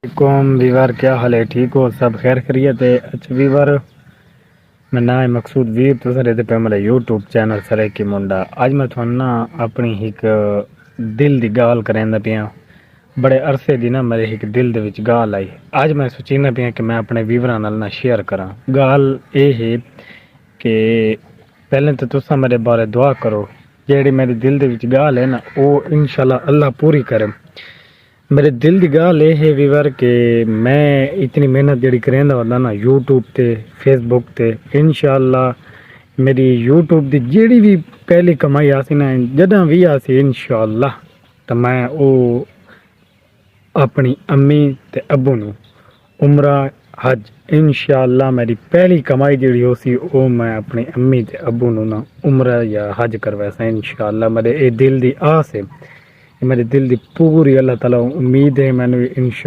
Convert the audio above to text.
कौम वीवर क्या हाल है? ठीक हो? सब खैर खैरियत है? अच्छा वीवर, मैं ना है मकसूद वीर तुस रहते पे मेरा यूट्यूब चैनल सरे की मुंडा। आज मैं थोड़ा ना अपनी एक दिल दी गाल करेंदा पिया। बड़े अरसे दी ना मेरे एक दिल दे विच गाल आई। आज मैं सोचीना पिया कि मैं अपने वीवरां नाल ना शेयर करा। गाल ये है कि पहले तो तुसा मेरे बारे दुआ करो। जेड़ी मेरे दिल दे विच गाल है ना वो इंशाल्लाह अल्लाह पूरी करे। मेरे दिल की गाल ये है वीवर कि मैं इतनी मेहनत जड़ी करेंदा वाला ना यूट्यूब ते फेसबुक ते इंशाल्लाह मेरी यूट्यूब दी जेड़ी भी पहली कमाई आसी ना जदा भी आसी इंशाल्लाह तो मैं वो अपनी अम्मी ते अब्बू नु उमरा हज इंशाल्लाह मेरी पहली कमाई जड़ी होसी वो मैं अपनी अम्मी ते अब्बू नु ना उमरा या हज करवासा इंशाल्लाह। मेरे ये दिल दी आस है, मेरे दिल दी पूरी अल्लाह ताला उम्मीद है मैंने इंशाल्लाह